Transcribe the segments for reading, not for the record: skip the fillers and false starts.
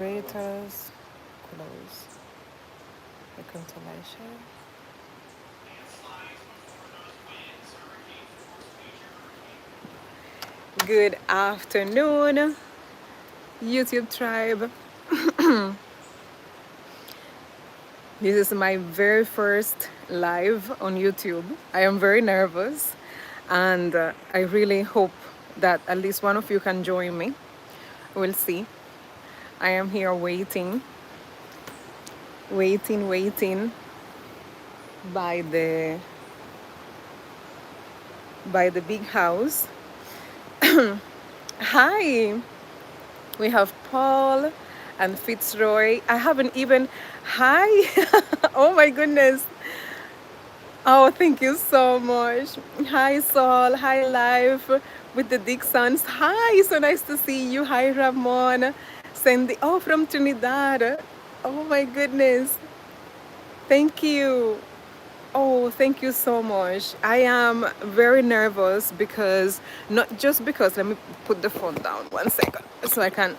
Creators close the constellation. Good afternoon, YouTube tribe. This is my very first live on YouTube. I am very nervous, and I really hope that at least one of you can join me. We'll see. I am here waiting by the big house. Hi, we have Paul and Fitzroy. I haven't even. Hi. Oh my goodness. Oh, thank you so much. Hi, Saul. Hi, Life with the Dixons. Hi, so nice to see you. Hi, Ramon. Sandy. Oh, from Trinidad. Oh my goodness. Thank you. Oh, thank you so much. I am very nervous because, not just because, let me put the phone down 1 second so I can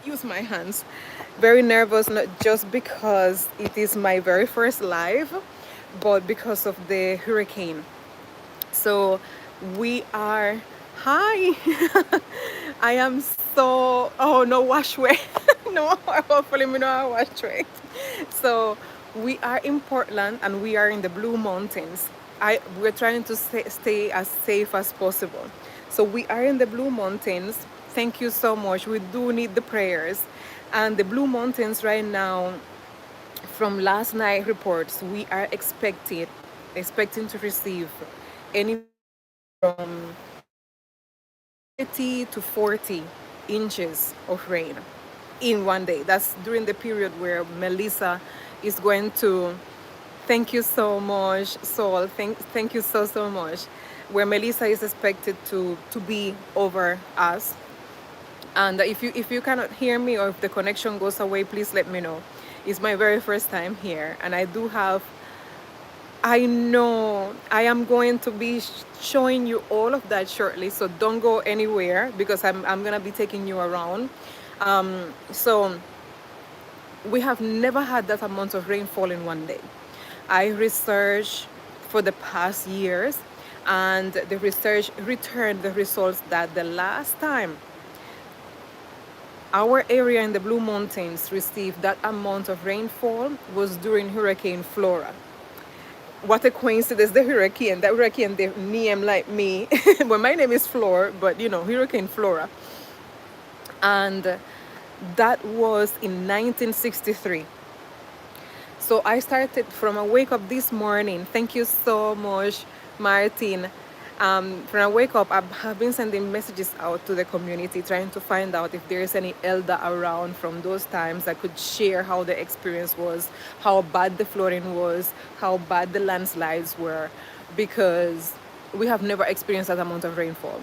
use my hands. Very nervous, not just because it is my very first live, but because of the hurricane. So we are, hi. I am so, oh, no wash way. No, hopefully me no wash way. So we are in Portland and we are in the Blue Mountains. We're trying to stay as safe as possible. So we are in the Blue Mountains. Thank you so much. We do need the prayers. And the Blue Mountains right now, from last night reports, we are expecting to receive any from 30 to 40 inches of rain in one day. That's during the period where Melissa is going to, thank you so much, Saul, thank you so much, where Melissa is expected to be over us. And if you cannot hear me or if the connection goes away, please let me know. It's my very first time here, and I know I am going to be showing you all of that shortly, so don't go anywhere because I'm gonna be taking you around. So we have never had that amount of rainfall in one day. I researched for the past years, and the research returned the results that the last time our area in the Blue Mountains received that amount of rainfall was during Hurricane Flora. What a coincidence, that hurricane, they name like me. Well, my name is Flor, but you know, Hurricane Flora. And that was in 1963. So I started from a wake up this morning. Thank you so much, Martin. From a wake up, I have been sending messages out to the community, trying to find out if there is any elder around from those times that could share how the experience was, how bad the flooding was, how bad the landslides were, because we have never experienced that amount of rainfall.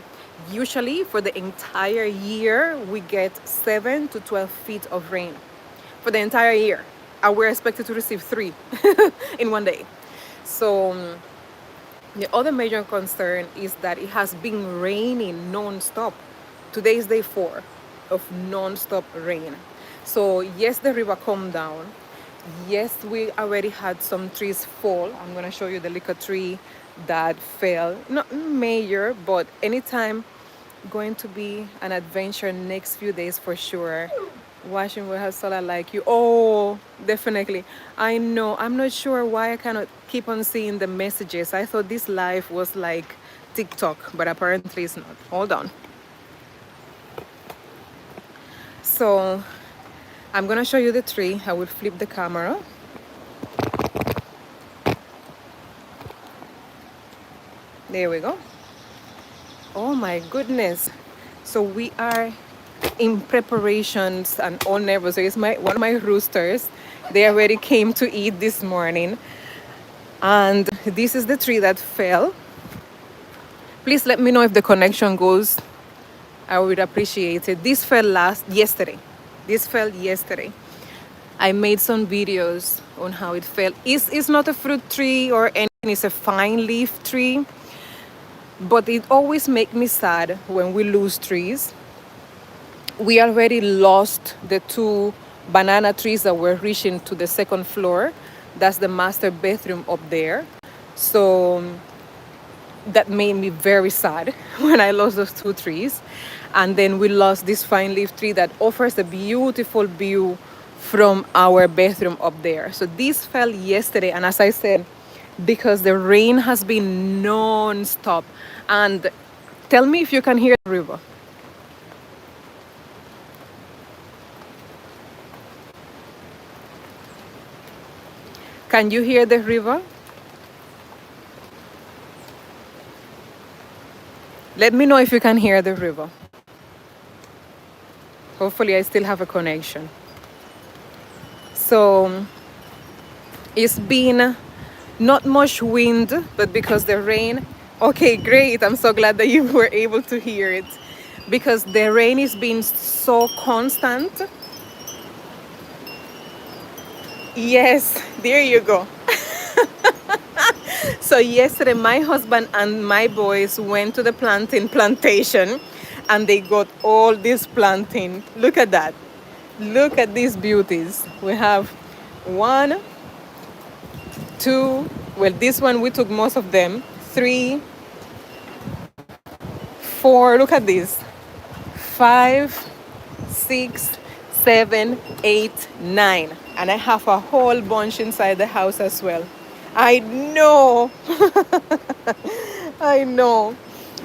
Usually, for the entire year, we get 7 to 12 feet of rain for the entire year. And we're expected to receive 3 in one day. So the other major concern is that it has been raining non-stop. Today is day 4 of non-stop rain. So yes, the river calmed down. Yes, we already had some trees fall. I'm gonna show you the little tree that fell. Not major, but anytime going to be an adventure next few days for sure. Washing will have solar like you. Oh, definitely. I know. I'm not sure why I cannot keep on seeing the messages. I thought this live was like TikTok, but apparently it's not. Hold on. So I'm gonna show you the tree. I will flip the camera. There we go. Oh my goodness. So we are in preparations and all nervous. So it's one of my roosters. They already came to eat this morning. And this is the tree that fell. Please let me know if the connection goes. I would appreciate it. This fell yesterday. This fell yesterday. I made some videos on how it fell. It's not a fruit tree or anything. It's a fine leaf tree. But it always makes me sad when we lose trees. We already lost the 2 banana trees that were reaching to the second floor. That's the master bedroom up there. So that made me very sad when I lost those two trees. And then we lost this fine leaf tree that offers a beautiful view from our bedroom up there. So this fell yesterday, and as I said, because the rain has been non-stop. And tell me if you can hear the river. Can you hear the river? Let me know if you can hear the river. Hopefully I still have a connection. So it's been not much wind, but because the rain, okay, great. I'm so glad that you were able to hear it, because the rain is being so constant. Yes, there you go. So yesterday my husband and my boys went to the plantation and they got all this plantain. Look at that. Look at these beauties. We have 1, 2, well, this one we took most of them, 3, 4, look at this, 5, 6, 7, 8, 9, and I have a whole bunch inside the house as well. I know. I know.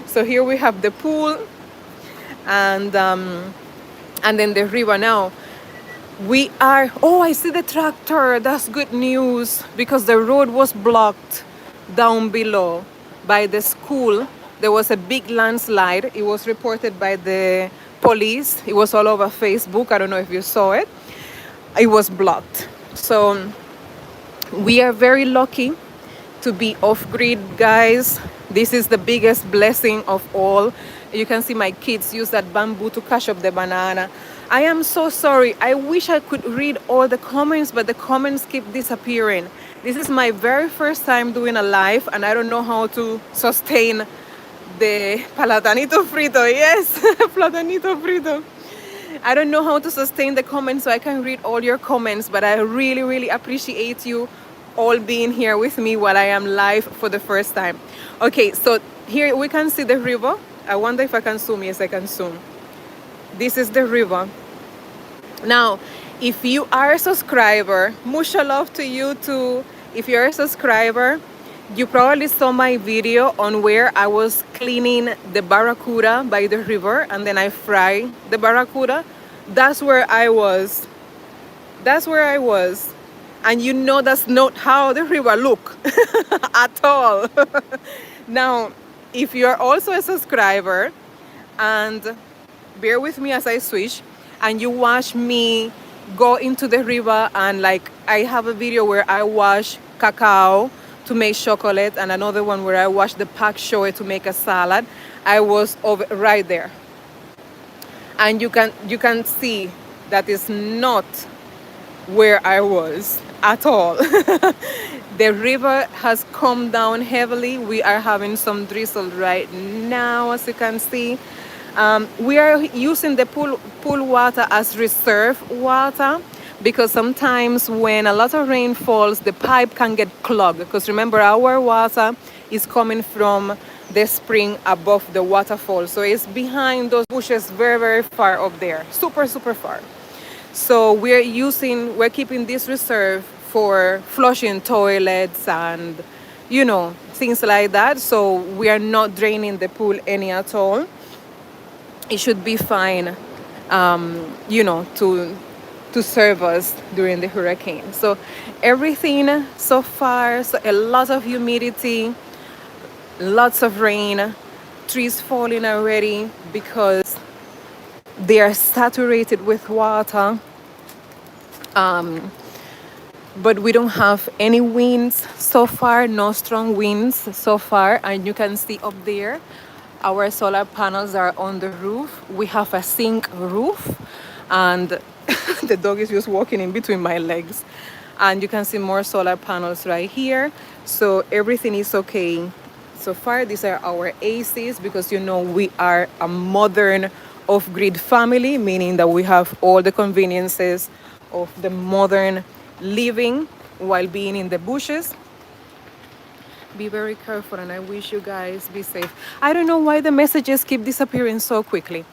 So here we have the pool, and then the river. Now we are, oh, I see the tractor. That's good news, because the road was blocked down below by the school. There was a big landslide. It was reported by the police. It was all over Facebook. I don't know if you saw it. It was blocked. So we are very lucky to be off-grid, guys. This is the biggest blessing of all. You can see my kids use that bamboo to catch up the banana. I am so sorry. I wish I could read all the comments, but the comments keep disappearing. This is my very first time doing a live, and I don't know how to sustain the platanito frito. Yes, platanito frito. I don't know how to sustain the comments so I can read all your comments, but I really, really appreciate you all being here with me while I am live for the first time. Okay, so here we can see the river. I wonder if I can zoom. Yes, I can zoom. This is the river. Now, if you are a subscriber, much love to you too. If you're a subscriber, you probably saw my video on where I was cleaning the barracuda by the river, and then I fry the barracuda. That's where I was. That's where I was. And you know that's not how the river look at all. Now, if you're also a subscriber, and bear with me as I switch, and you watch me go into the river, and like I have a video where I wash cacao to make chocolate, and another one where I wash the pak choy to make a salad. I was over right there, and you can see that is not where I was at all. The river has come down heavily. We are having some drizzle right now, as you can see. We are using the pool water as reserve water, because sometimes when a lot of rain falls, the pipe can get clogged, because remember, our water is coming from the spring above the waterfall, so it's behind those bushes, very, very far up there, super, super far. So we're keeping this reserve for flushing toilets and things like that. So we are not draining the pool any at all. It should be fine, to serve us during the hurricane. So everything so far, so a lot of humidity, lots of rain, trees falling already because they are saturated with water. But we don't have any winds so far, no strong winds so far. And you can see up there, our solar panels are on the roof. We have a zinc roof, and the dog is just walking in between my legs. And you can see more solar panels right here. So everything is okay so far. These are our ACs, because we are a modern off-grid family, meaning that we have all the conveniences of the modern living while being in the bushes. Be very careful, and I wish you guys be safe. I don't know why the messages keep disappearing so quickly.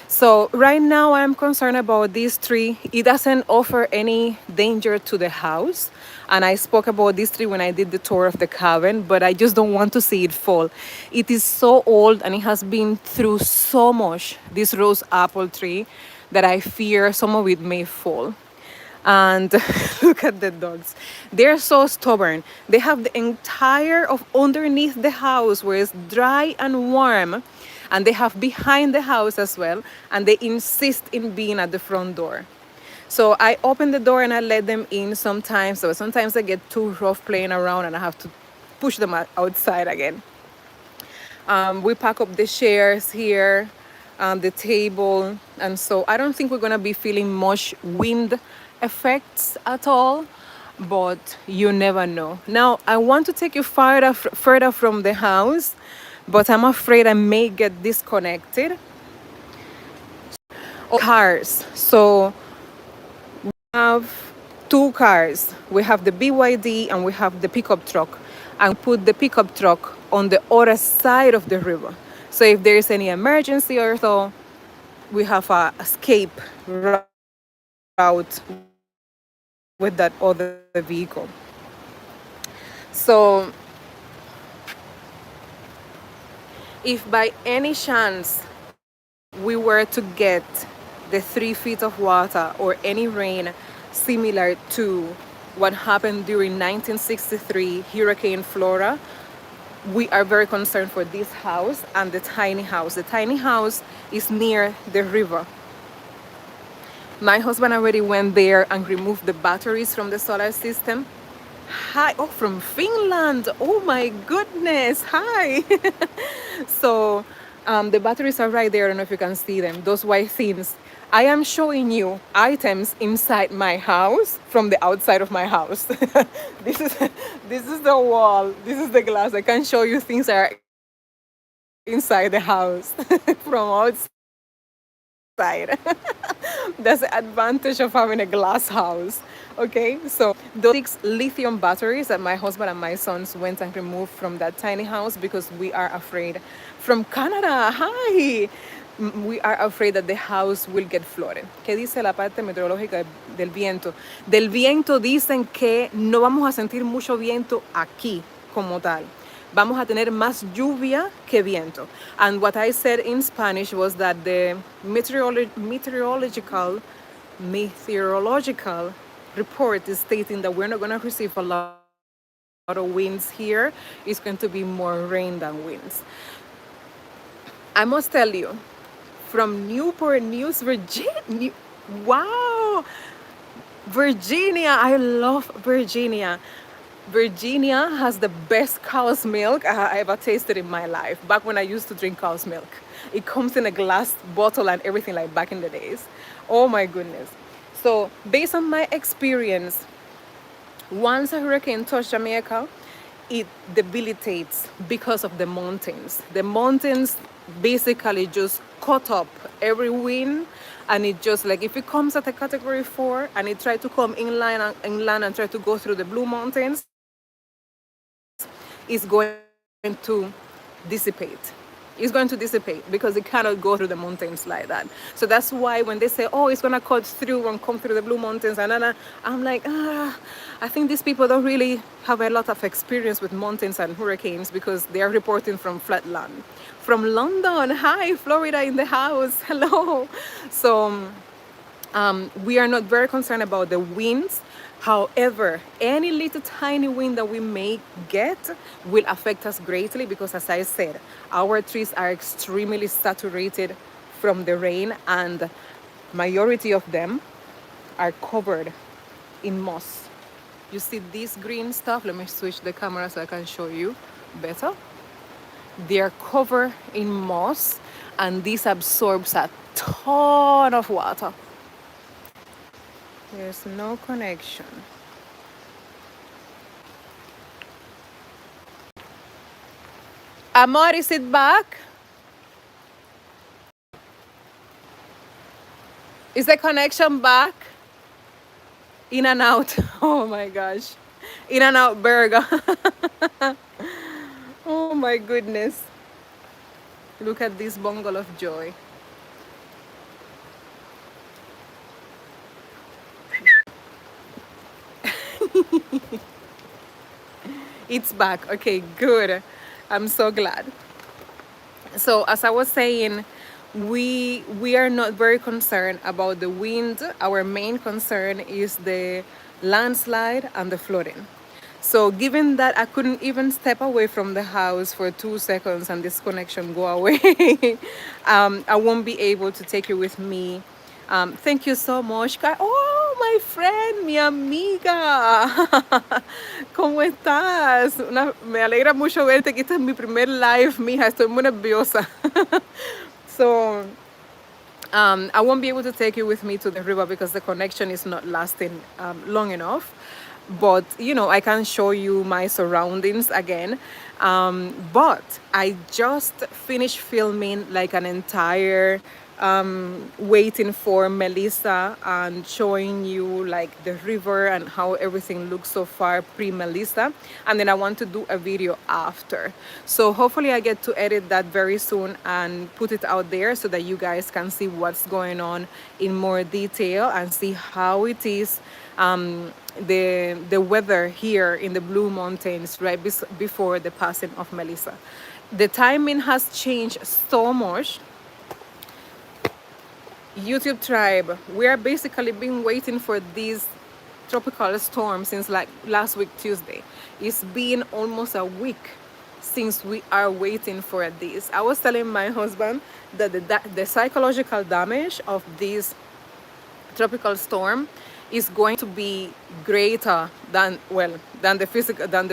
So right now I'm concerned about this tree. It doesn't offer any danger to the house. And I spoke about this tree when I did the tour of the cabin, but I just don't want to see it fall. It is so old and it has been through so much, this rose apple tree, that I fear some of it may fall. And look at the dogs, they're so stubborn. They have the entire of underneath the house where it's dry and warm, and they have behind the house as well, and they insist in being at the front door. So I open the door and I let them in sometimes. So sometimes they get too rough playing around and I have to push them outside again. We pack up the chairs here, the table, and so I don't think we're gonna be feeling much wind effects at all, but you never know. Now I want to take you further from the house, but I'm afraid I may get disconnected. Cars. So we have two cars. We have the BYD and we have the pickup truck. And put the pickup truck on the other side of the river. So if there is any emergency or so, we have a escape route with that other vehicle. So if by any chance we were to get the 3 feet of water or any rain similar to what happened during 1963 Hurricane Flora, we are very concerned for this house and the tiny house. The tiny house is near the river. My husband already went there and removed the batteries from the solar system. Hi, oh, from Finland. Oh my goodness. Hi. So the batteries are right there. I don't know if you can see them, those white things. I am showing you items inside my house from the outside of my house. this is this is the wall. This is the glass. I can show you things that are inside the house from outside. That's the advantage of having a glass house. Okay, so those 6 lithium batteries that my husband and my sons went and removed from that tiny house because we are afraid. From Canada, hi. We are afraid that the house will get flooded. ¿Qué dice la parte meteorológica del viento? Del viento dicen que no vamos a sentir mucho viento aquí como tal. Vamos a tener más lluvia que viento. And what I said in Spanish was that the meteorological report is stating that we're not going to receive a lot of winds here. It's going to be more rain than winds. I must tell you, from Newport News, Virginia. Wow, Virginia, I love Virginia. Virginia has the best cow's milk I ever tasted in my life. Back when I used to drink cow's milk, it comes in a glass bottle and everything like back in the days. Oh my goodness. So based on my experience, once a hurricane touched Jamaica, it debilitates because of the mountains. The mountains basically just cut up every wind, and it just like if it comes at a category 4 and it tried to come inland and try to go through the Blue Mountains, it's going to dissipate. It's going to dissipate because it cannot go through the mountains like that. So that's why when they say, oh, it's going to cut through and come through the Blue Mountains, and I'm like, I think these people don't really have a lot of experience with mountains and hurricanes because they are reporting from flat land. From London, hi, Florida in the house, hello. So we are not very concerned about the winds. However, any little tiny wind that we may get will affect us greatly because, as I said, our trees are extremely saturated from the rain, and majority of them are covered in moss. You see this green stuff? Let me switch the camera so I can show you better. They are covered in moss, and this absorbs a ton of water. There's no connection. Amor, is it back? Is the connection back? In and out. Oh my gosh. In and out burger. Oh my goodness. Look at this bungle of joy. It's back. Okay, good. I'm so glad. So as I was saying, we are not very concerned about the wind. Our main concern is the landslide and the flooding. So given that I couldn't even step away from the house for 2 seconds and this connection go away, I won't be able to take you with me. Thank you so much. Oh, my friend, mi amiga. ¿Cómo estás? Me alegra mucho verte, que este es mi primer live, mija. Estoy muy nerviosa. So, I won't be able to take you with me to the river because the connection is not lasting long enough. But I can show you my surroundings again. But I just finished filming like an entire waiting for Melissa and showing you like the river and how everything looks so far pre-Melissa, and then I want to do a video after. So hopefully I get to edit that very soon and put it out there so that you guys can see what's going on in more detail and see how it is the weather here in the Blue Mountains right before the passing of Melissa. The timing has changed so much. YouTube tribe, we are basically been waiting for these tropical storm since like last week Tuesday. It's been almost a week since we are waiting for this. I was telling my husband that the psychological damage of this tropical storm is going to be greater than the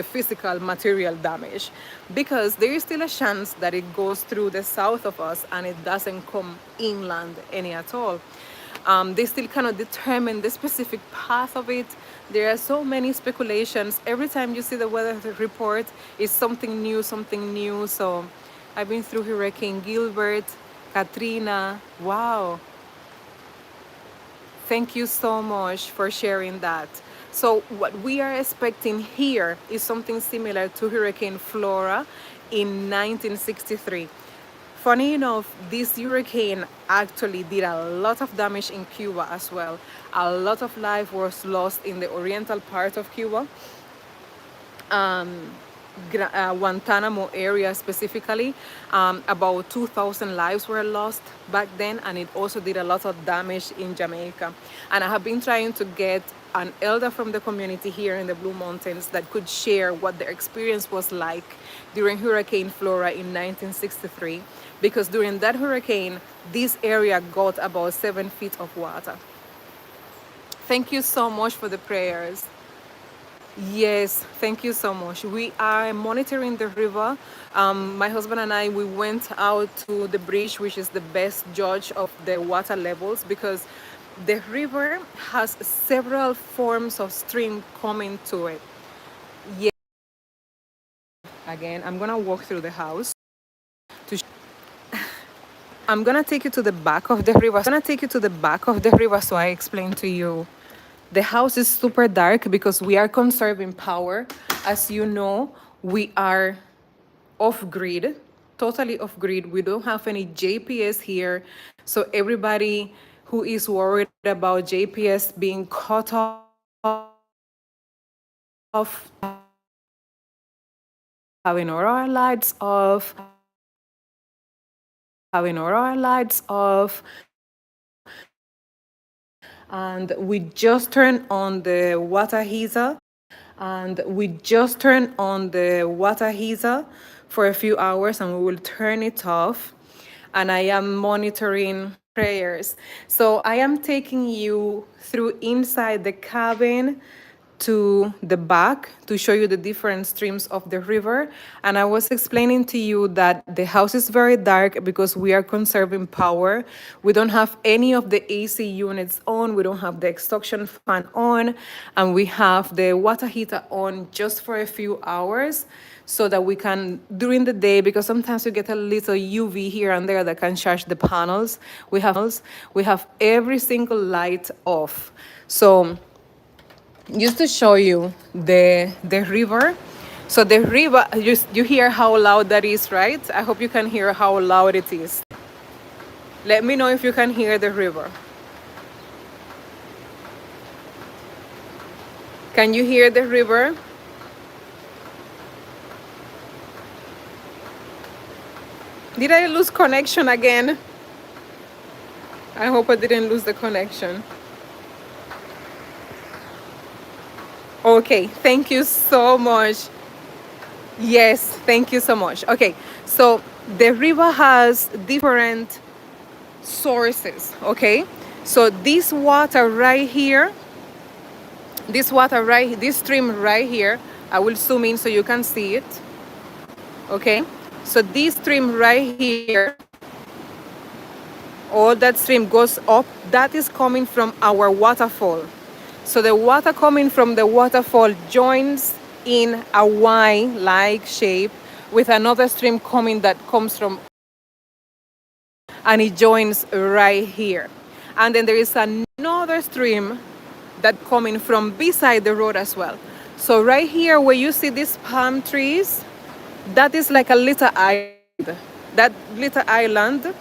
physical material damage, because there is still a chance that it goes through the south of us and it doesn't come inland any at all. They still cannot determine the specific path of it. There are so many speculations. Every time you see the weather report, is something new, something new. So I've been through Hurricane Gilbert, Katrina. Wow. Thank you so much for sharing that. So what we are expecting here is something similar to Hurricane Flora in 1963. Funny enough, this hurricane actually did a lot of damage in Cuba as well. A lot of life was lost in the oriental part of Cuba. Guantanamo area specifically. About 2,000 lives were lost back then, and it also did a lot of damage in Jamaica. And I have been trying to get an elder from the community here in the Blue Mountains that could share what their experience was like during Hurricane Flora in 1963, because during that hurricane, this area got about 7 feet of water. Thank you so much for the prayers. Yes, thank you so much. We are monitoring the river. My husband and I, we went out to the bridge, which is the best judge of the water levels, because the river has several forms of stream coming to it. Yeah. Again, I'm gonna walk through the house. I'm gonna take you to the back of the river. I'm gonna take you to the back of the river so I explain to you. The house is super dark because we are conserving power. As you know, we are off grid, totally off grid. We don't have any JPS here. So everybody who is worried about JPS being cut off, having our lights off, and we just turned on the water heater. For a few hours, and we will turn it off. And I am monitoring prayers. So I am taking you through inside the cabin to the back to show you the different streams of the river. And I was explaining to you that the house is very dark because we are conserving power. We don't have any of the AC units on, we don't have the extraction fan on, and we have the water heater on just for a few hours so that we can, during the day, because sometimes we get a little UV here and there that can charge the panels. We have every single light off. So just to show you the river. So the river, you hear how loud that is, right? I hope you can hear how loud it is. Let me know if you can hear the river. Can you hear the river? Did I lose connection again? I hope I didn't lose the connection. Okay, thank you so much. Yes, thank you so much. Okay, so the river has different sources, okay? So this water right here, this stream right here, I will zoom in so you can see it, okay? So this stream right here, all that stream goes up, that is coming from our waterfall. So the water coming from the waterfall joins in a Y-like shape with another stream coming that comes from, and it joins right here. And then there is another stream that coming from beside the road as well. So right here where you see these palm trees, that is like a little island. That little island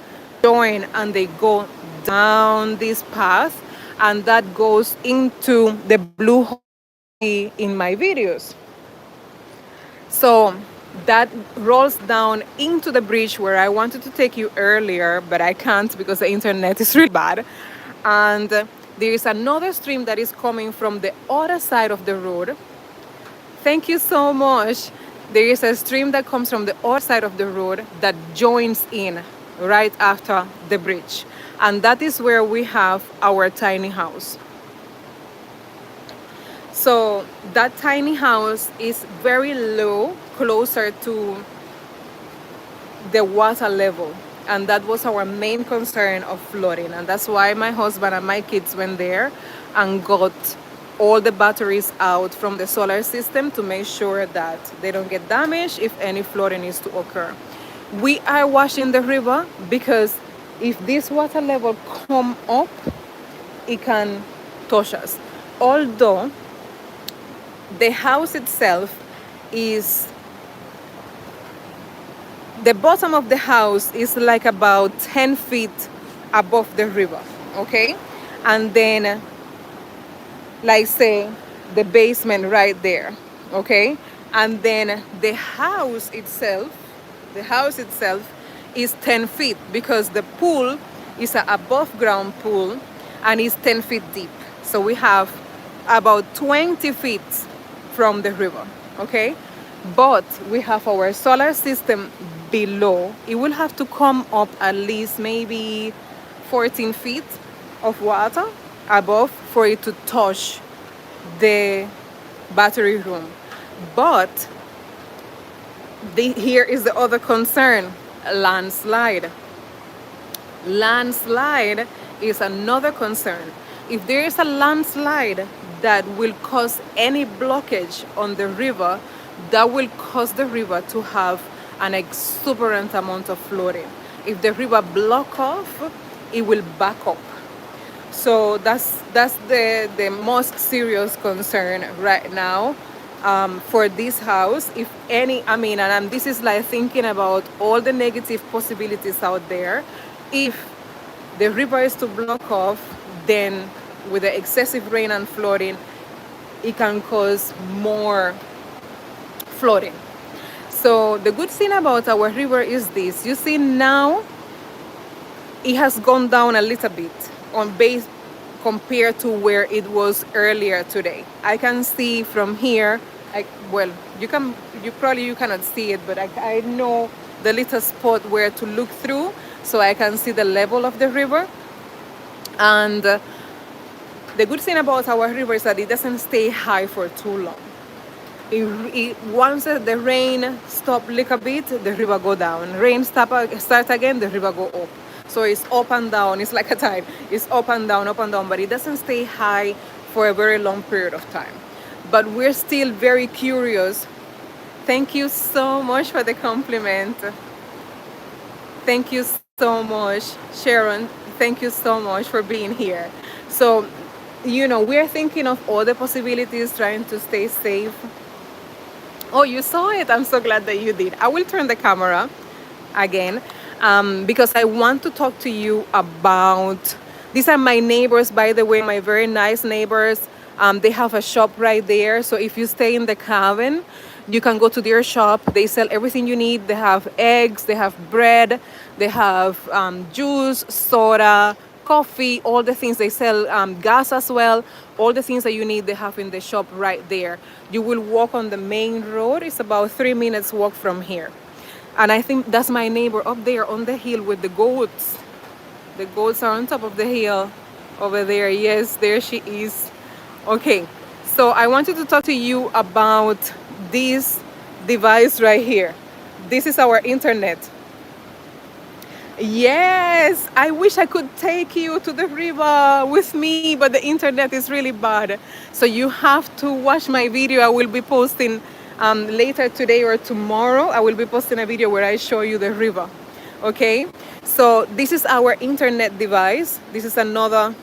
join and they go down this path, and that goes into the blue hole in my videos. So that rolls down into the bridge where I wanted to take you earlier, but I can't because the internet is really bad. And there is another stream that is coming from the other side of the road. Thank you so much. There is a stream that comes from the other side of the road that joins in right after the bridge. And that is where we have our tiny house. So that tiny house is very low, closer to the water level. And that was our main concern of flooding. And that's why my husband and my kids went there and got all the batteries out from the solar system to make sure that they don't get damaged if any flooding is to occur. We are washing the river because if this water level come up, it can touch us. Although the house itself is, the bottom of the house is like about 10 feet above the river, okay? And then, like say, the basement right there, okay? And then the house itself is 10 feet because the pool is an above ground pool and is 10 feet deep. So we have about 20 feet from the river, okay? But we have our solar system below. It will have to come up at least maybe 14 feet of water above for it to touch the battery room. But here is the other concern: landslide. Landslide is another concern. If there is a landslide that will cause any blockage on the river, that will cause the river to have an exuberant amount of flooding. If the river block off, it will back up. So that's the most serious concern right now for this house. If any, I mean, and this is like thinking about all the negative possibilities out there. If the river is to block off, then with the excessive rain and flooding, it can cause more flooding. So the good thing about our river is this: you see now it has gone down a little bit on base compared to where it was earlier today. I can see from here, you cannot see it, but I know the little spot where to look through, so I can see the level of the river. And the good thing about our river is that it doesn't stay high for too long. Once the rain stop a little bit, the river go down. Rain start again, the river go up. So it's up and down. It's like a tide. It's up and down, but it doesn't stay high for a very long period of time. But we're still very curious. Thank you so much for the compliment. Thank you so much, Sharon. Thank you so much for being here. So you know, we're thinking of all the possibilities, trying to stay safe. Oh, you saw it. I'm so glad that you did. I will turn the camera again, because I want to talk to you about. These are my neighbors, by the way, my very nice neighbors. They have a shop right there. So if you stay in the cabin, you can go to their shop. They sell everything you need. They have eggs, they have bread, they have juice, soda, coffee, all the things. They sell gas as well. All the things that you need, they have in the shop right there. You will walk on the main road. It's about 3 minutes walk from here. And I think that's my neighbor up there on the hill with the goats. The goats are on top of the hill over there. Yes, there she is. Okay, so I wanted to talk to you about this device right here. This is our internet. Yes, I wish I could take you to the river with me, but the internet is really bad. So you have to watch my video. I will be posting later today or tomorrow. I will be posting a video where I show you the river. Okay, so this is our internet device. This is another.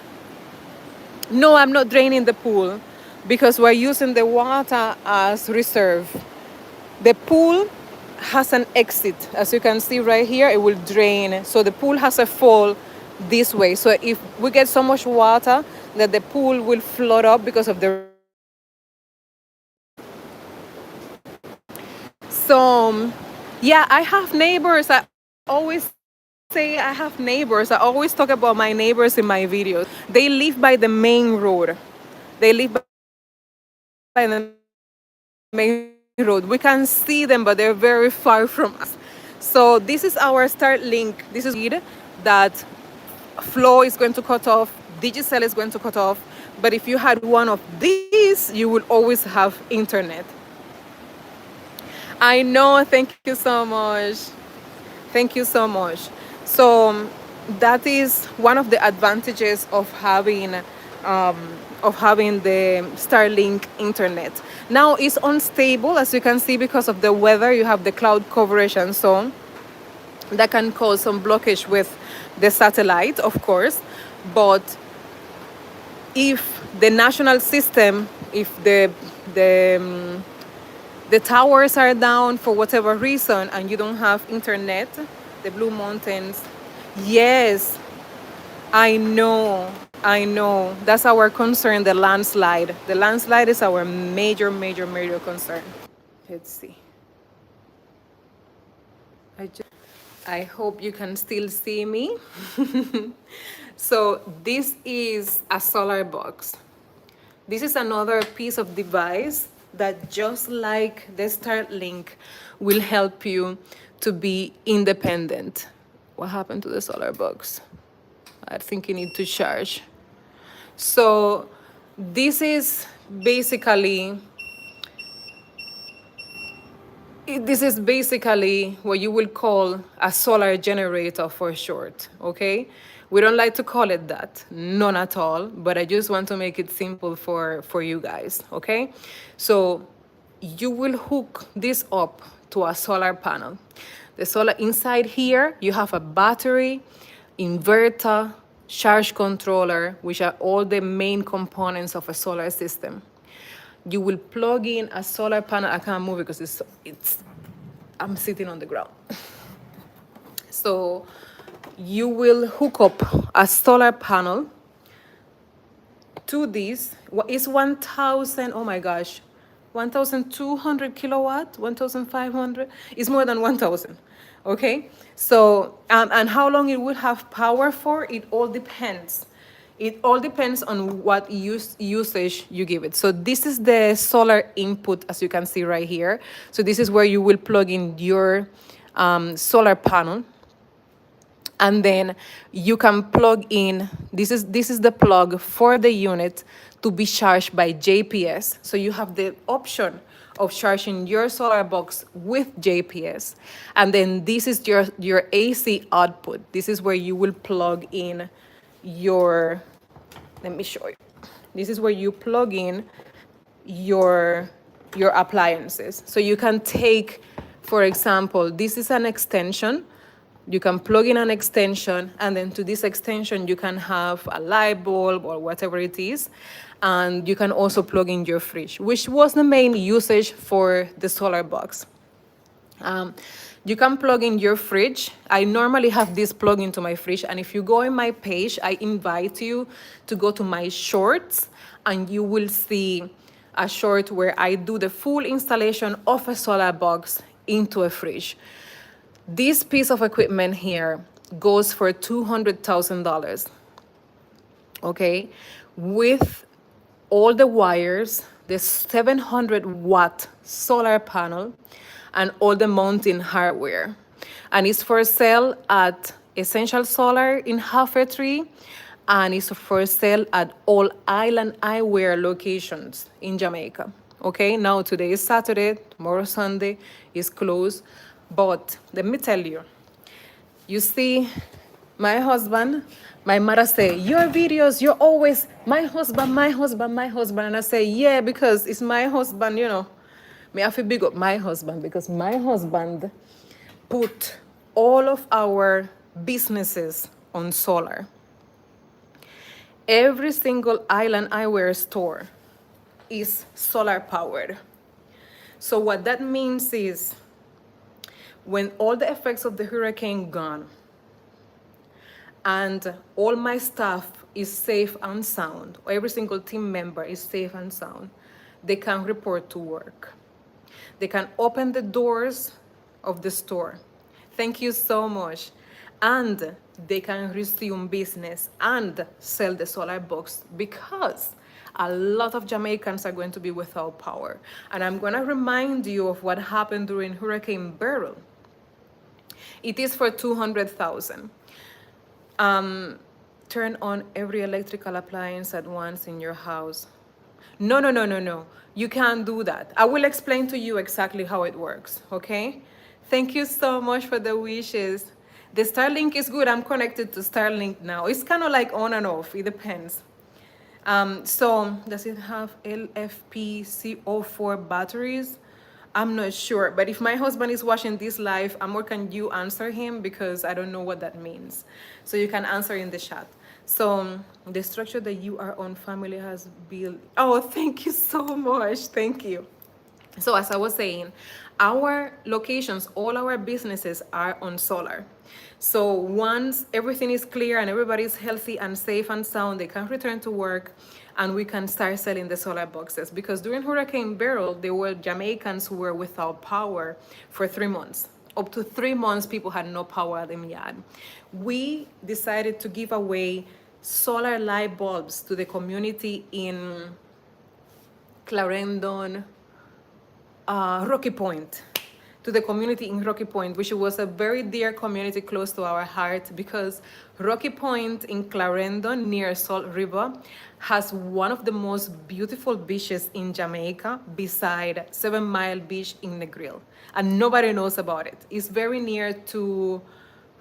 No, I'm not draining the pool because we're using the water as reserve. The pool has an exit. As you can see right here, it will drain. So the pool has a fall this way. So if we get so much water that the pool will flood up because of the. So, yeah, I have neighbors. I always say I have neighbors. I always talk about my neighbors in my videos. They live by the main road. They live by the main road. We can see them, but they're very far from us. So this is our Starlink. This is that Flow is going to cut off, Digicel is going to cut off. But if you had one of these, you will always have internet. I know. Thank you so much. Thank you so much. So that is one of the advantages of having the Starlink internet. Now it's unstable, as you can see, because of the weather. You have the cloud coverage and so on. That can cause some blockage with the satellite, of course. But if the national system, if the towers are down for whatever reason and you don't have internet, the Blue Mountains, yes, I know. That's our concern, the landslide. The landslide is our major concern. Let's see. I hope you can still see me. So this is a solar box. This is another piece of device that, just like the Starlink, will help you to be independent. What happened to the solar box? I think you need to charge. So this is basically what you will call a solar generator for short, okay? We don't like to call it that, none at all, but I just want to make it simple for you guys, okay? So you will hook this up to a solar panel. The solar inside here, you have a battery, inverter, charge controller, which are all the main components of a solar system. You will plug in a solar panel. I can't move it because I'm sitting on the ground. So you will hook up a solar panel to this. It's 1,000, oh my gosh, 1,200 kilowatt, 1,500. It's more than 1,000. Okay, so and how long it will have power for, it all depends. It all depends on what usage you give it. So this is the solar input, as you can see right here. So this is where you will plug in your solar panel. And then you can plug in, this is the plug for the unit to be charged by JPS. So you have the option of charging your solar box with JPS. And then this is your AC output. This is where you will plug in your, let me show you. This is where you plug in your appliances. So you can take, for example, this is an extension. You can plug in an extension, and then to this extension, you can have a light bulb or whatever it is. And you can also plug in your fridge, which was the main usage for the solar box. Um, you can plug in your fridge. I normally have this plug into my fridge, and if you go in my page, I invite you to go to my shorts, and you will see a short where I do the full installation of a solar box into a fridge. This piece of equipment here goes for $200,000, okay? With all the wires, the 700-watt solar panel, and all the mounting hardware. And it's for sale at Essential Solar in Half Tree, and it's for sale at all Island Eyewear locations in Jamaica. Okay, now today is Saturday, tomorrow Sunday is closed. But let me tell you, you see, my husband, my mother say, your videos, you're always, my husband, my husband, my husband. And I say, yeah, because it's my husband, you know. Me have to big up my husband because my husband put all of our businesses on solar. Every single Island Eyewear store is solar powered. So what that means is when all the effects of the hurricane gone and all my staff is safe and sound, or every single team member is safe and sound, they can report to work. They can open the doors of the store. Thank you so much. And they can resume business and sell the solar box because a lot of Jamaicans are going to be without power. And I'm going to remind you of what happened during Hurricane Beryl. It is for $200,000. Turn on every electrical appliance at once in your house. No, no, no, no, no. You can't do that. I will explain to you exactly how it works, okay? Thank you so much for the wishes. The Starlink is good. I'm connected to Starlink now. It's kind of like on and off. It depends. So does it have LFP-CO4 batteries? I'm not sure. But if my husband is watching this live, Amor, can you answer him? Because I don't know what that means. So you can answer in the chat. So the structure that you are on, family has built. Oh, thank you so much. Thank you. So as I was saying, our locations, all our businesses are on solar. So once everything is clear and everybody's healthy and safe and sound, they can return to work and we can start selling the solar boxes. Because during Hurricane Beryl, there were Jamaicans who were without power for 3 months. Up to 3 months, people had no power at the yard. We decided to give away solar light bulbs to the community in Clarendon, Rocky Point, to the community in Rocky Point, which was a very dear community close to our heart because Rocky Point in Clarendon near Salt River has one of the most beautiful beaches in Jamaica beside 7 Mile Beach in Negril. And nobody knows about it. It's very near to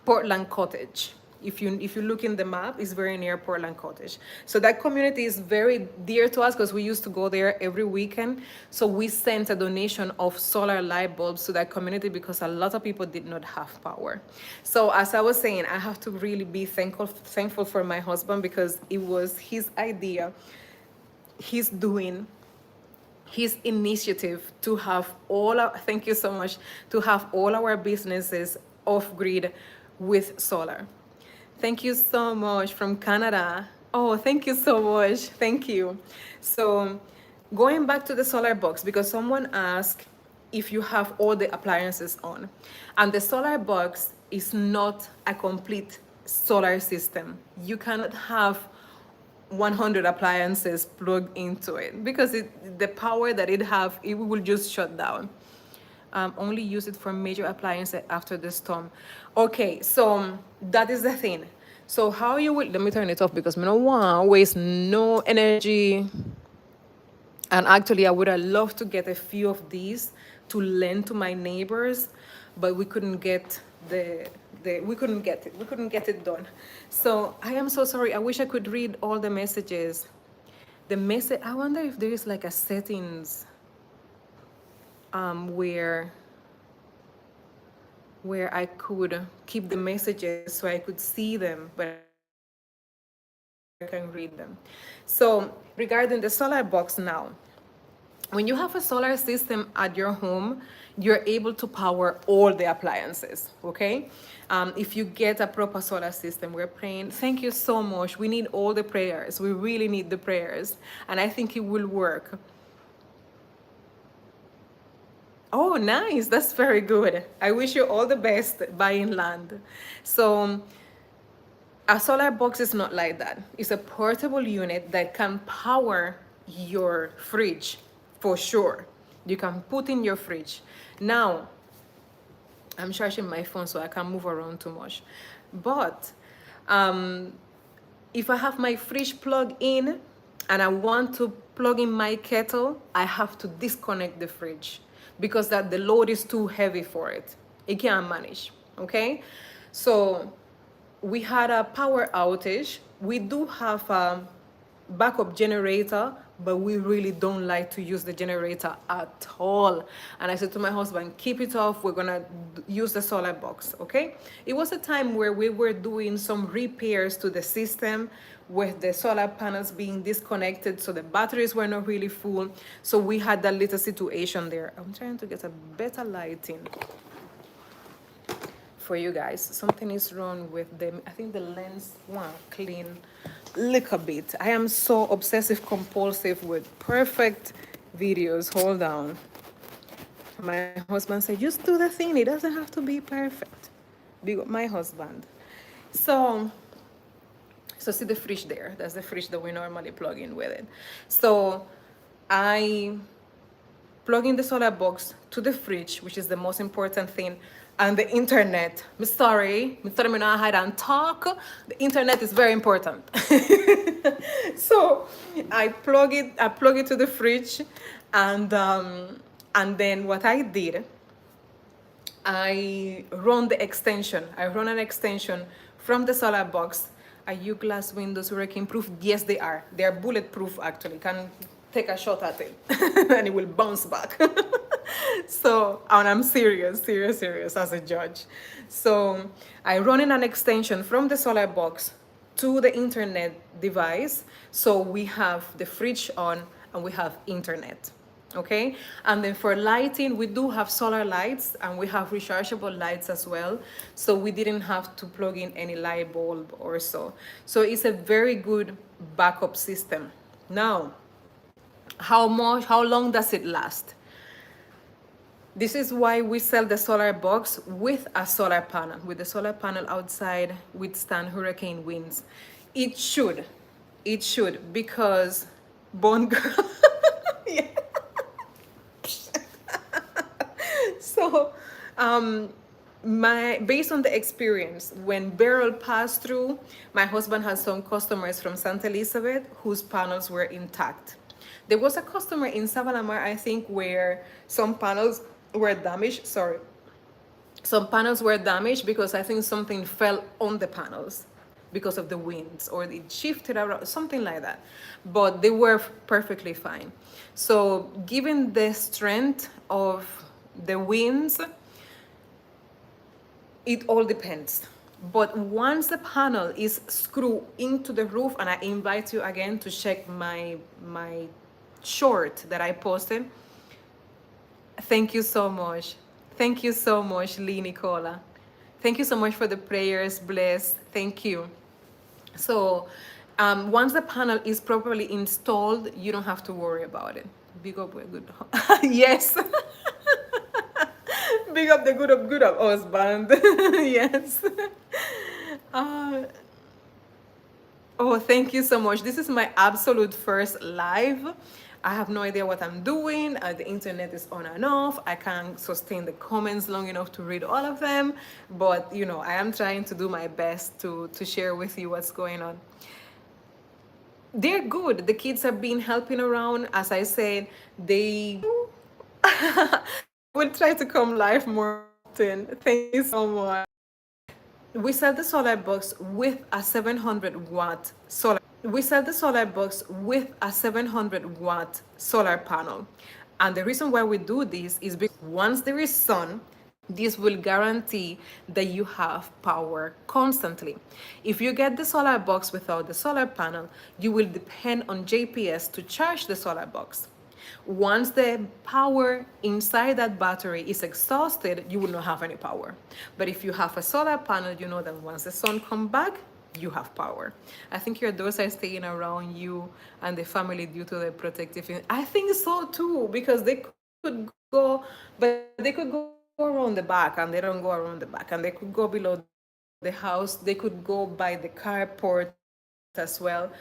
Portland Cottage. If you look in the map, it's very near Portland Cottage. So that community is very dear to us because we used to go there every weekend. So we sent a donation of solar light bulbs to that community because a lot of people did not have power. So as I was saying, I have to really be thankful for my husband because it was his idea. He's doing his initiative to have thank you so much, to have all our businesses off grid with solar. Thank you so much from Canada. Oh, thank you so much. Thank you. So going back to the solar box, because someone asked if you have all the appliances on. And the solar box is not a complete solar system. You cannot have 100 appliances plugged into it because the power that it have, it will just shut down. Only use it for major appliances after the storm. Okay, so that is the thing. So how you will, let me turn it off because I don't want to waste no energy. And actually I would have loved to get a few of these to lend to my neighbors, but we couldn't get we couldn't get it done. So I am so sorry. I wish I could read all the messages. I wonder if there is like a settings where where I could keep the messages so I could see them, but I can read them. So regarding the solar box now, when you have a solar system at your home, you're able to power all the appliances, okay? If you get a proper solar system, we're praying. Thank you so much. We need all the prayers. We really need the prayers. And I think it will work. Oh, nice. That's very good. I wish you all the best buying land. So, a solar box is not like that. It's a portable unit that can power your fridge for sure. You can put in your fridge. Now, I'm charging my phone so I can't move around too much. But um, if I have my fridge plugged in and I want to plug in my kettle, I have to disconnect the fridge because that the load is too heavy for it. It can't manage. Okay, so we had a power outage. We do have a backup generator, but we really don't like to use the generator at all. And I said to my husband, keep it off, we're gonna use the solar box. Okay, it was a time where we were doing some repairs to the system with the solar panels being disconnected, so the batteries were not really full. So we had that little situation there. I'm trying to get a better lighting for you guys. Something is wrong with them. I think the lens want clean little bit. I am so obsessive compulsive with perfect videos. Hold on. My husband said, just do the thing. It doesn't have to be perfect. Big up my husband. So see the fridge there. That's the fridge that we normally plug in with it. So I plug in the solar box to the fridge, which is the most important thing, and the internet. I'm sorry, me not hide and talk. The internet is very important. So I plug it to the fridge, and then what I did, I run the extension. I run an extension from the solar box. Are you glass windows hurricane proof? Yes, they are. They are bulletproof actually. Can take a shot at it and it will bounce back. So, and I'm serious as a judge. So I run in an extension from the solar box to the internet device. So we have the fridge on and we have internet. Okay, and then for lighting, we do have solar lights and we have rechargeable lights as well. So we didn't have to plug in any light bulb or so. So it's a very good backup system. Now, how long does it last? This is why we sell the solar box with a solar panel. With the solar panel outside, withstand hurricane winds. It should, because Bone Girl. Yeah. So, based on the experience, when Beryl passed through, my husband had some customers from St. Elizabeth whose panels were intact. There was a customer in Savanamar, I think, where some panels were damaged. Sorry. Some panels were damaged because I think something fell on the panels because of the winds, or it shifted around, something like that. But they were perfectly fine. So given the strength of the winds, it all depends. But once the panel is screwed into the roof, and I invite you again to check my short that I posted. Thank you so much. Thank you so much, Lee Nicola. Thank you so much for the prayers. Bless. Thank you. So once the panel is properly installed, you don't have to worry about it. Big up, we're good. Yes. Big up the good up husband. Yes. Oh, thank you so much. This is my absolute first live. I have no idea what I'm doing. The internet is on and off. I can't sustain the comments long enough to read all of them. But, you know, I am trying to do my best to share with you what's going on. They're good. The kids have been helping around. As I said, they will try to come live more often. Thank you so much. We sell the solar box with a 700-watt solar. We sell the solar box with a 700-watt solar panel. And the reason why we do this is because once there is sun, This will guarantee that you have power constantly. If you get the solar box without the solar panel, you will depend on JPS to charge the solar box. Once the power inside that battery is exhausted, you will not have any power. But if you have a solar panel, you know that once the sun comes back, you have power. I think your doors are staying around you and the family due to the protective. I think so too, because they could go, but they could go around the back and they don't go around the back, and they could go below the house. They could go by the carport as well.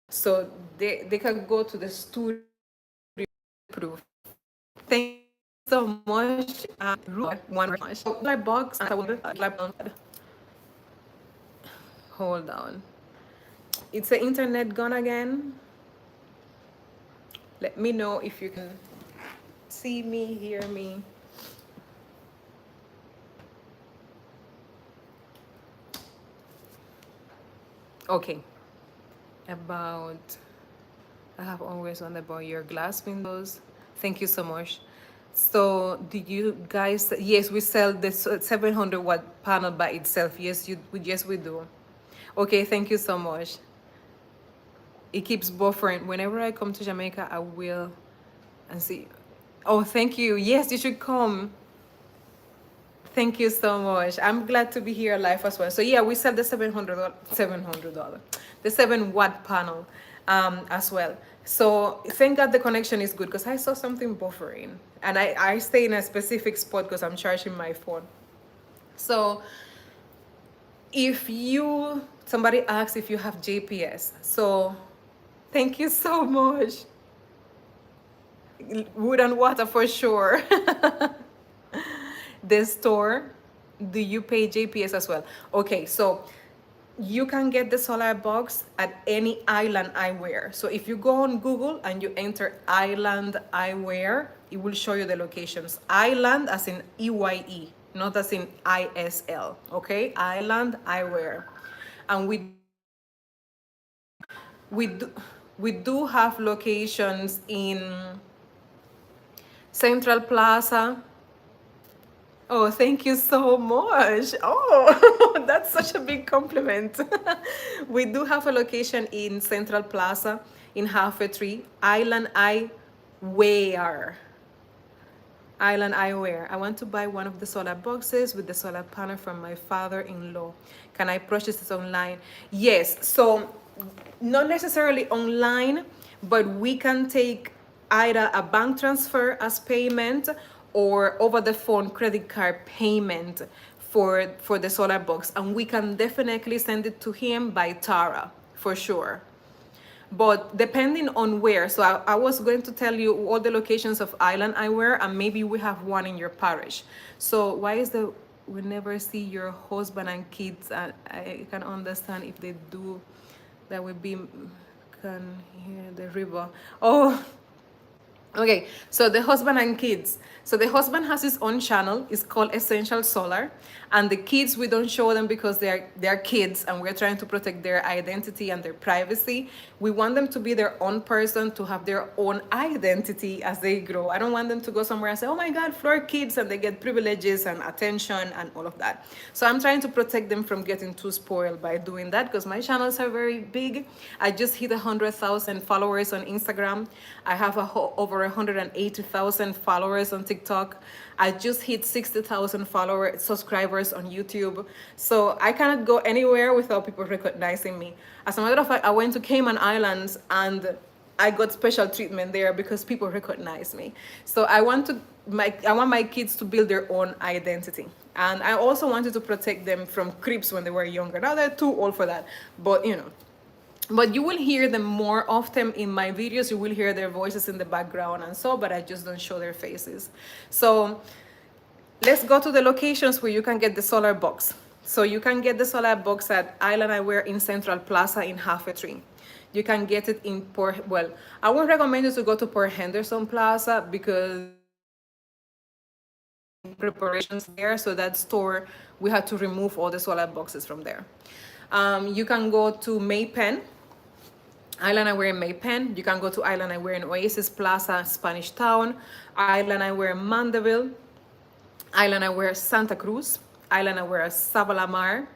So they could go to the studio proof. Thank you so much. One much. So my box and I will hold on. It's the internet gone again. Let me know if you can see me, hear me. Okay. About, I have always wondered about your glass windows. Thank you so much. So did you guys, yes, we sell this 700 watt panel by itself. Yes, yes, we do. Okay, thank you so much. It keeps buffering. Whenever I come to Jamaica, I will and see. Oh, thank you. Yes, you should come. Thank you so much. I'm glad to be here live as well. So yeah, we sell the $700, the 7 watt panel as well. So thank God the connection is good, because I saw something buffering, and I stay in a specific spot because I'm charging my phone. So if somebody asks if you have JPS, so thank you so much. Wood and water for sure. The store, do you pay JPS as well? Okay, so you can get the solar box at any Island Eyewear. So if you go on Google and you enter Island Eyewear, it will show you the locations. Island as in EYE, not as in ISL. Okay, Island Eyewear. And we do we do have locations in Central Plaza. Oh, thank you so much. Oh, that's such a big compliment. We do have a location in Central Plaza in Halfway Tree, Island Eyewear. Island Eyewear. I want to buy one of the solar boxes with the solar panel from my father-in-law. Can I purchase this online? Yes. So not necessarily online, but we can take either a bank transfer as payment or over the phone credit card payment for the solar box, and we can definitely send it to him by Tara for sure. But depending on where, so I was going to tell you all the locations of Island Eyewear, and maybe we have one in your parish. So why is the we never see your husband and kids? And I can understand if they do, that would be can hear the river. Oh, okay, so the husband and kids. So the husband has his own channel. It's called Essential Solar. And the kids, we don't show them because they're kids, and we're trying to protect their identity and their privacy. We want them to be their own person, to have their own identity as they grow. I don't want them to go somewhere and say, oh my God, Flora kids, and they get privileges and attention and all of that. So I'm trying to protect them from getting too spoiled by doing that, because my channels are very big. I just hit 100,000 followers on Instagram. I have over 180,000 followers on TikTok. I just hit 60,000 subscribers on YouTube. So I cannot go anywhere without people recognizing me. As a matter of fact, I went to Cayman Islands and I got special treatment there because people recognize me. So I want my kids to build their own identity. And I also wanted to protect them from creeps when they were younger. Now they're too old for that, but but you will hear them more often in my videos. You will hear their voices in the background and so, but I just don't show their faces. So let's go to the locations where you can get the solar box. So you can get the solar box at Island Eyewear in Central Plaza in Halfway Tree. You can get it in I won't recommend you to go to Port Henderson Plaza because preparations there. So that store, we had to remove all the solar boxes from there. You can go to Maypen, Island Eyewear in Maypen. You can go to Island Eyewear in Oasis Plaza, Spanish Town, Island Eyewear in Mandeville, Island Aware Santa Cruz, Island Aware Savalamar,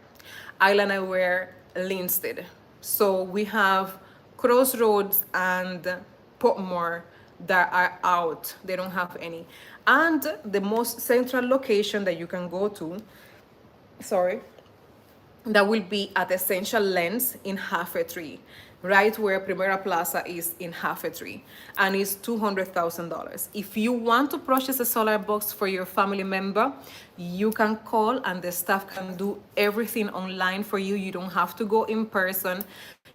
Island Aware Linstead. So we have Crossroads and Portmore that are out. They don't have any. And the most central location that you can go to, sorry, that will be at Essential Lens in Half a Tree, right where Primera Plaza is in Half a Tree, and it's $200,000. If you want to purchase a solar box for your family member, you can call and the staff can do everything online for you. You don't have to go in person.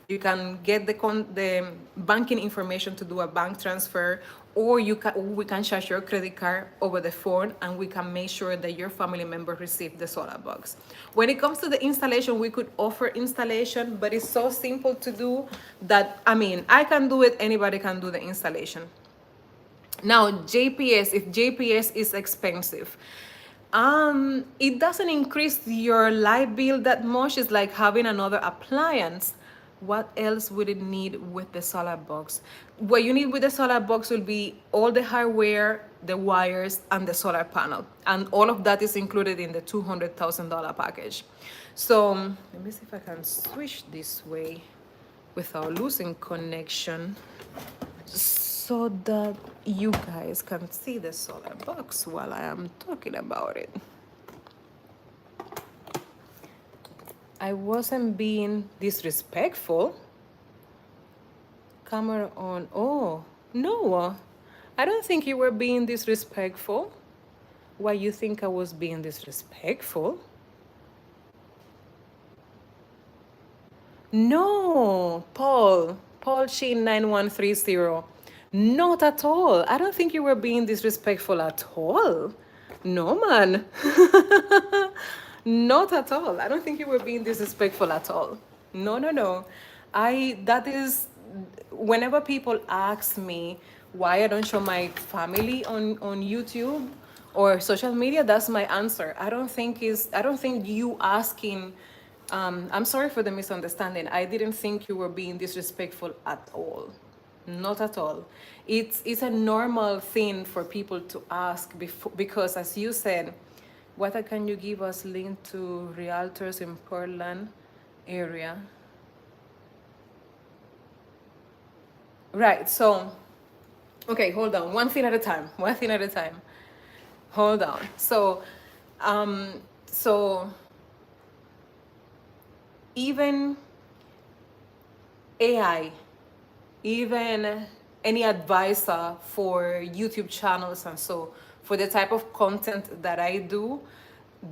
You can get the banking information to do a bank transfer, or we can charge your credit card over the phone, and we can make sure that your family member receive the solar box. When it comes to the installation, we could offer installation, but it's so simple to do that, I mean, I can do it, anybody can do the installation. Now, JPS, if JPS is expensive, it doesn't increase your light bill that much. It's like having another appliance. What else would it need with the solar box? What you need with the solar box will be all the hardware, the wires, and the solar panel. And all of that is included in the $200,000 package. So let me see if I can switch this way without losing connection, so that you guys can see the solar box while I am talking about it. I wasn't being disrespectful. Camera on. Oh, no. I don't think you were being disrespectful. Why you think I was being disrespectful? No, Paul Sheen 9130. Not at all. I don't think you were being disrespectful at all. No, man. Not at all. I don't think you were being disrespectful at all. No, no, no. That is, whenever people ask me why I don't show my family on YouTube or social media, that's my answer. I don't think you asking, I'm sorry for the misunderstanding. I didn't think you were being disrespectful at all. Not at all. It's a normal thing for people to ask because, as you said, what can you give us link to realtors in Portland area? Right. So, okay, hold on. One thing at a time. One thing at a time. Hold on. So even AI, even any advisor for YouTube channels and so for the type of content that I do,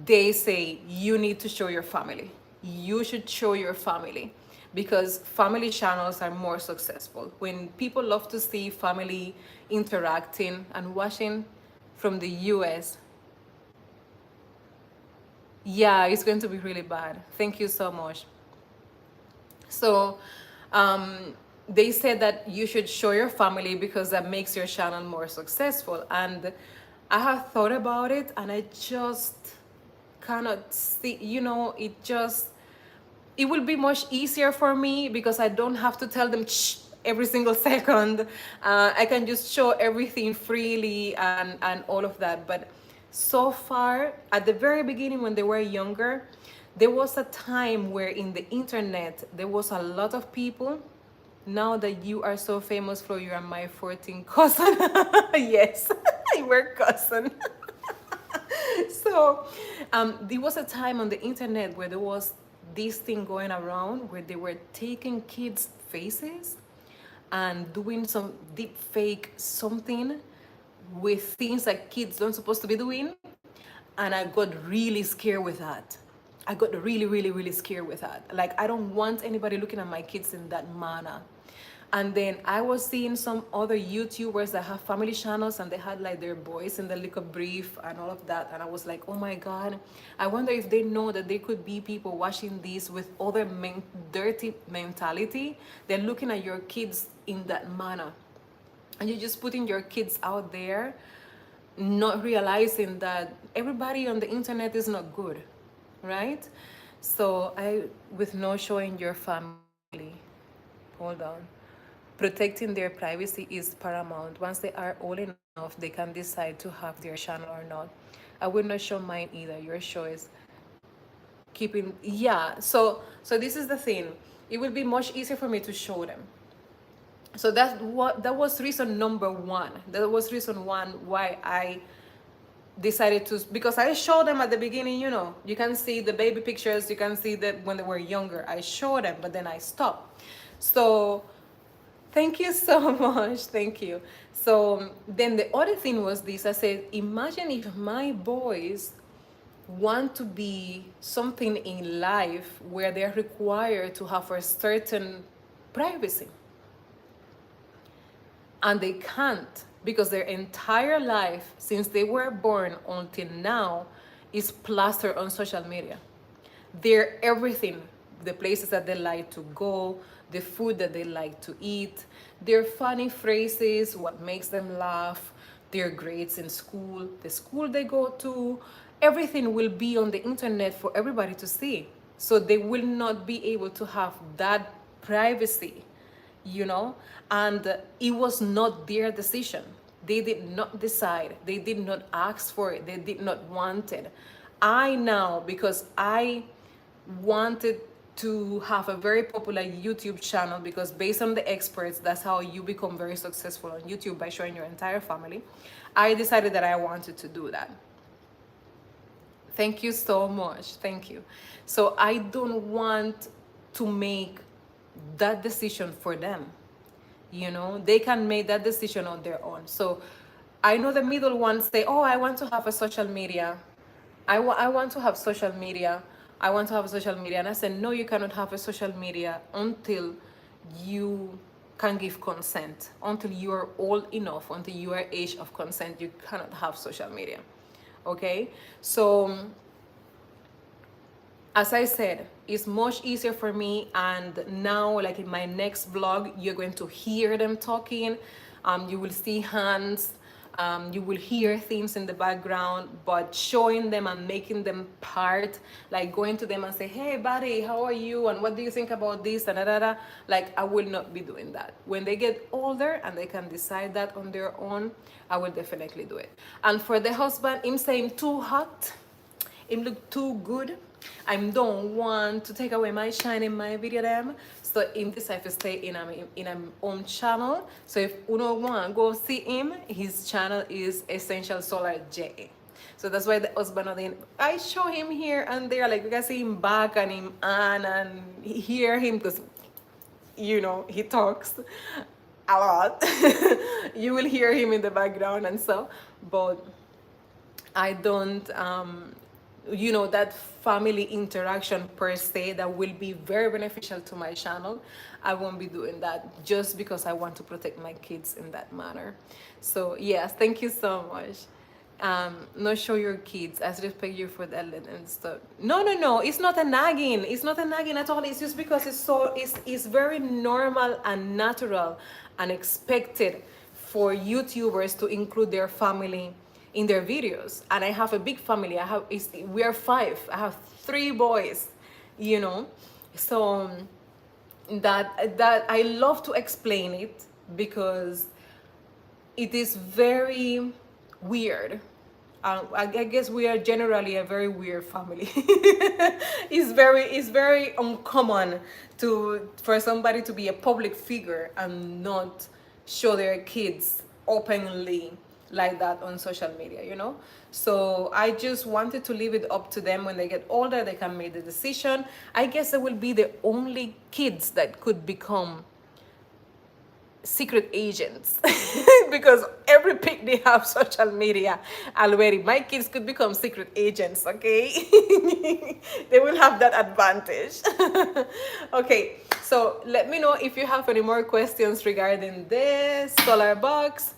they say you need to show your family. You should show your family because family channels are more successful. When people love to see family interacting and watching from the US, yeah, it's going to be really bad. Thank you so much. So they said that you should show your family because that makes your channel more successful. And I have thought about it and I just cannot see, it will be much easier for me because I don't have to tell them shh every single second. I can just show everything freely and all of that. But so far, at the very beginning when they were younger, there was a time where in the internet, there was a lot of people. Now that you are so famous, Flo, you are my 14th cousin. Yes, we're cousin. So there was a time on the internet where there was this thing going around where they were taking kids' faces and doing some deep fake something with things that kids don't supposed to be doing. And I got really scared with that. I got really, really, really scared with that. Like, I don't want anybody looking at my kids in that manner. And then I was seeing some other YouTubers that have family channels and they had like their boys in the liquor brief and all of that. And I was like, oh my God, I wonder if they know that there could be people watching these with other dirty mentality. They're looking at your kids in that manner. And you're just putting your kids out there, not realizing that everybody on the internet is not good, right? So with no showing your family, hold on. Protecting their privacy is paramount. Once they are old enough, they can decide to have their channel or not. I will not show mine either. Your show is keeping, yeah. So this is the thing. It will be much easier for me to show them. So that was reason number one. That was reason one why I decided to, because I showed them at the beginning, you can see the baby pictures, you can see that when they were younger, I showed them, but then I stopped. So thank you so much. Thank you. So then the other thing was this. I said, imagine if my boys want to be something in life where they're required to have a certain privacy, and they can't, because their entire life since they were born until now is plastered on social media. Their everything, the places that they like to go, the food that they like to eat, their funny phrases, what makes them laugh, their grades in school, the school they go to, everything will be on the internet for everybody to see. So they will not be able to have that privacy, and it was not their decision. They did not decide, they did not ask for it, they did not want it. I now, because I wanted to have a very popular YouTube channel, because based on the experts, that's how you become very successful on YouTube, by showing your entire family. I decided that I wanted to do that. Thank you so much. Thank you. So I don't want to make that decision for them. They can make that decision on their own. So I know the middle ones say, oh, I want to have a social media. I want to have social media. I want to have a social media. And I said, no, you cannot have a social media until you can give consent. Until you are old enough, until you are age of consent, you cannot have social media. Okay? So as I said, it's much easier for me, and now, like in my next vlog, you're going to hear them talking. You will see hands, you will hear things in the background, but showing them and making them part, like going to them and say, hey buddy, how are you, and what do you think about this, and like, I will not be doing that. When they get older and they can decide that on their own, I will definitely do it. And for the husband, him saying too hot, him look too good, I don't want to take away my shine in my video them. So him decide to stay in a own channel. So if uno want go see him, his channel is Essential Solar J. So that's why the husband of the, I show him here and there, like we can see him back and him on and hear him, because he talks a lot. You will hear him in the background and so, but I don't that family interaction per se that will be very beneficial to my channel. I won't be doing that, just because I want to protect my kids in that manner. So yes, thank you so much. Not show your kids, I respect you for that and stuff. No, it's not a nagging, it's not a nagging at all. It's just because it's very normal and natural and expected for YouTubers to include their family in their videos. And I have a big family. We are 5. I have 3 boys, so that I love to explain it, because it is very weird. I guess we are generally a very weird family. It's very uncommon for somebody to be a public figure and not show their kids openly like that on social media. So I just wanted to leave it up to them. When they get older, they can make the decision. I guess they will be the only kids that could become secret agents because every pic they have social media already. My kids could become secret agents, okay? They will have that advantage. Okay, so let me know if you have any more questions regarding this solar box.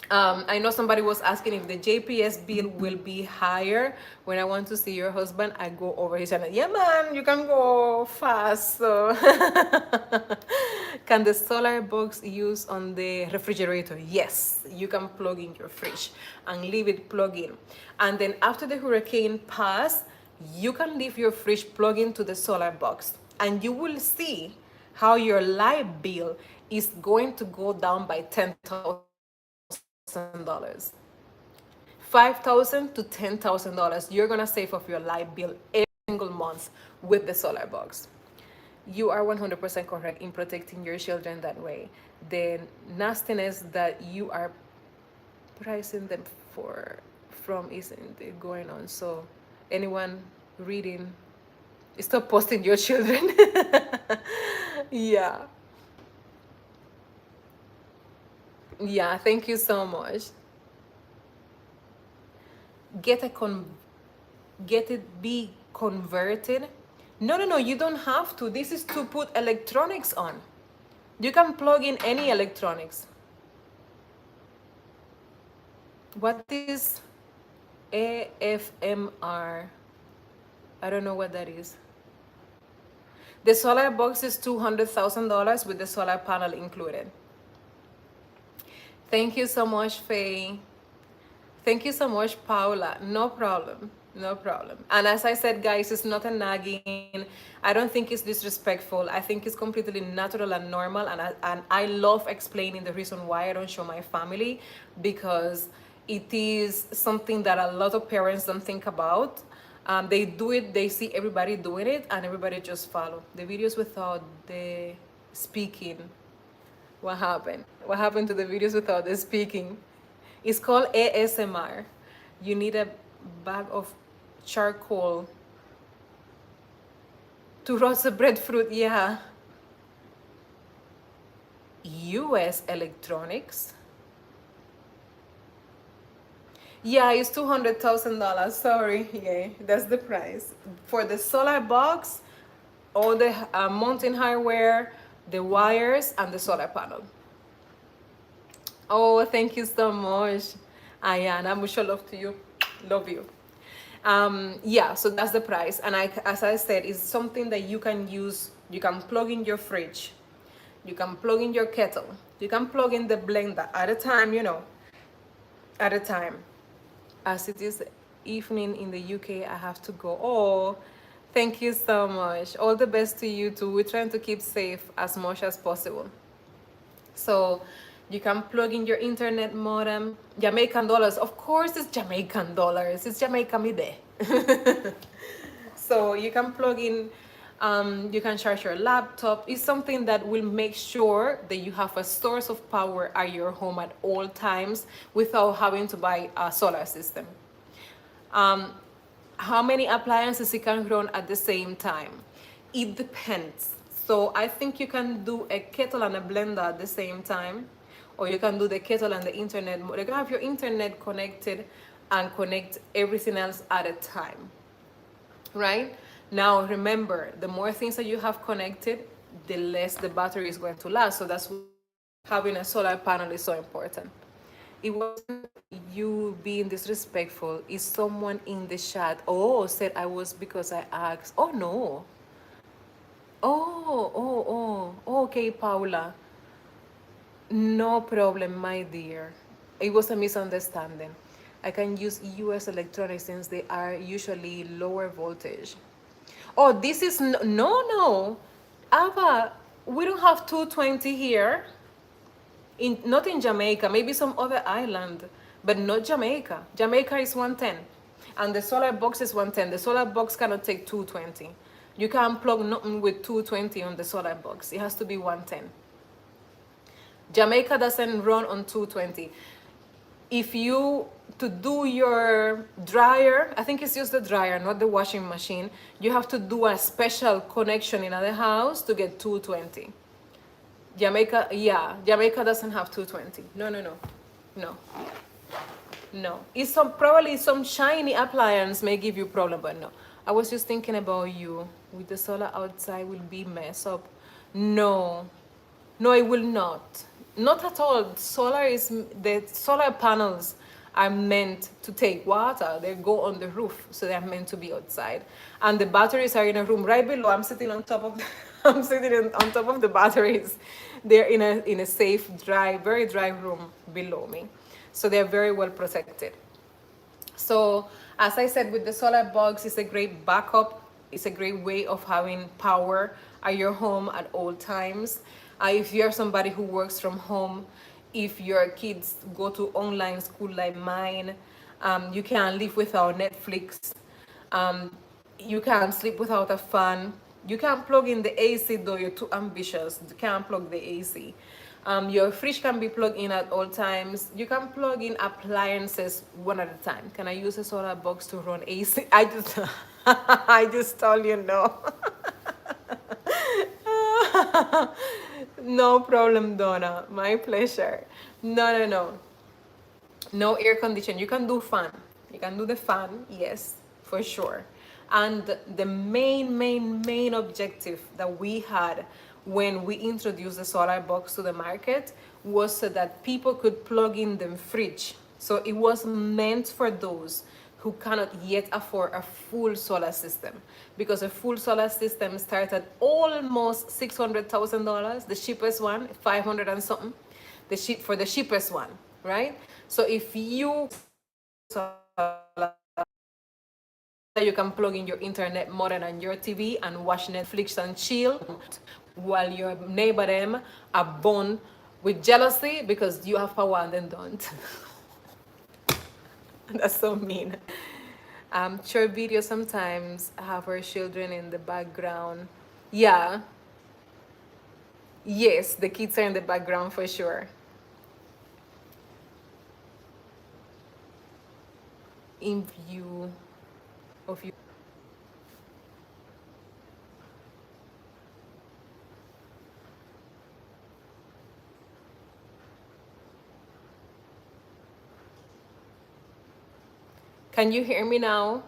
I know somebody was asking if the JPS bill will be higher. When I want to see your husband, I go over his channel. Yeah, man, you can go fast. So, can the solar box use on the refrigerator? Yes, you can plug in your fridge and leave it plugged in. And then after the hurricane pass, you can leave your fridge plugged into the solar box, and you will see how your light bill is going to go down by $10,000. $5,000 to $10,000 you're gonna save off your light bill every single month with the solar box. You are 100% correct in protecting your children that way. The nastiness that you are pricing them for from isn't going on. So anyone reading, stop posting your children. Yeah. Yeah, thank you so much. Get a get it be converted. No, no, no, you don't have to. This is to put electronics on. You can plug in any electronics. What is AFMR? I don't know what that is. The solar box is $200,000 with the solar panel included. Thank you so much, Faye. Thank you so much, Paula. No problem. No problem. And as I said, guys, it's not a nagging. I don't think it's disrespectful. I think it's completely natural and normal. And I love explaining the reason why I don't show my family, because it is something that a lot of parents don't think about. They do it, they see everybody doing it, and everybody just follow. The videos without the speaking. What happened? What happened to the videos without the speaking? It's called ASMR. You need a bag of charcoal to roast the breadfruit. Yeah. US Electronics. Yeah, it's $200,000. Sorry. Yeah, that's the price. For the solar box, all the mountain hardware, the wires, and the solar panel. Oh, thank you so much, Ayana. Much love to you. Love you. Yeah, so that's the price. And as I said, it's something that you can use. You can plug in your fridge. You can plug in your kettle. You can plug in the blender at a time, at a time. As it is evening in the UK, I have to go. Oh, thank you so much. All the best to you too. We're trying to keep safe as much as possible. So you can plug in your internet modem. Jamaican dollars. Of course it's Jamaican dollars. It's Jamaica me there. So you can plug in, you can charge your laptop. It's something that will make sure that you have a source of power at your home at all times without having to buy a solar system. How many appliances you can run at the same time? It depends. So I think you can do a kettle and a blender at the same time, or you can do the kettle and the internet. You can have your internet connected and connect everything else at a time, right? Now remember, the more things that you have connected, the less the battery is going to last. So that's why having a solar panel is so important. It wasn't you being disrespectful. Is someone in the chat, oh, said I was because I asked. Oh no. Okay, Paula. No problem, my dear. It was a misunderstanding. I can use US electronics since they are usually lower voltage. Oh, this is no. Ava, we don't have 220 here. Not in Jamaica, maybe some other island, but not Jamaica. Jamaica is 110, and the solar box is 110. The solar box cannot take 220. You can't plug nothing with 220 on the solar box. It has to be 110. Jamaica doesn't run on 220. If you, to do your dryer, I think it's just the dryer, not the washing machine, you have to do a special connection in the house to get 220. Jamaica, yeah, Jamaica doesn't have 220. No. It's probably some shiny appliance may give you problem, but no. I was just thinking about you. With the solar outside will be mess up. No, it will not. Not at all. The solar panels are meant to take water. They go on the roof, so they're meant to be outside. And the batteries are in a room right below. I'm sitting on top of the batteries. They're in a safe, dry, very dry room below me. So they're very well protected. So as I said, with the solar box, it's a great backup. It's a great way of having power at your home at all times. If you're somebody who works from home, if your kids go to online school like mine, You can't live without Netflix. Um, you can't sleep without a fan. You can't plug in the AC though, you're too ambitious. You can't plug the AC. Your fridge can be plugged in at all times. You can plug in appliances one at a time. Can I use a solar box to run AC? I just, I just told you no. No problem, Donna. My pleasure. No, no, no. No air condition. You can do fan. You can do the fan, yes, for sure. And the main objective that we had when we introduced the solar box to the market was so that people could plug in the fridge. So it was meant for those who cannot yet afford a full solar system, because a full solar system starts at almost $600,000. The cheapest one, 500 and something, for the cheapest one, right? So if you you can plug in your internet modem and your TV and watch Netflix and chill while your neighbor them are born with jealousy because you have power and then don't. That's so mean. Short videos sometimes have our children in the background. Yeah, yes, the kids are in the background for sure. In view of you. Can you hear me now?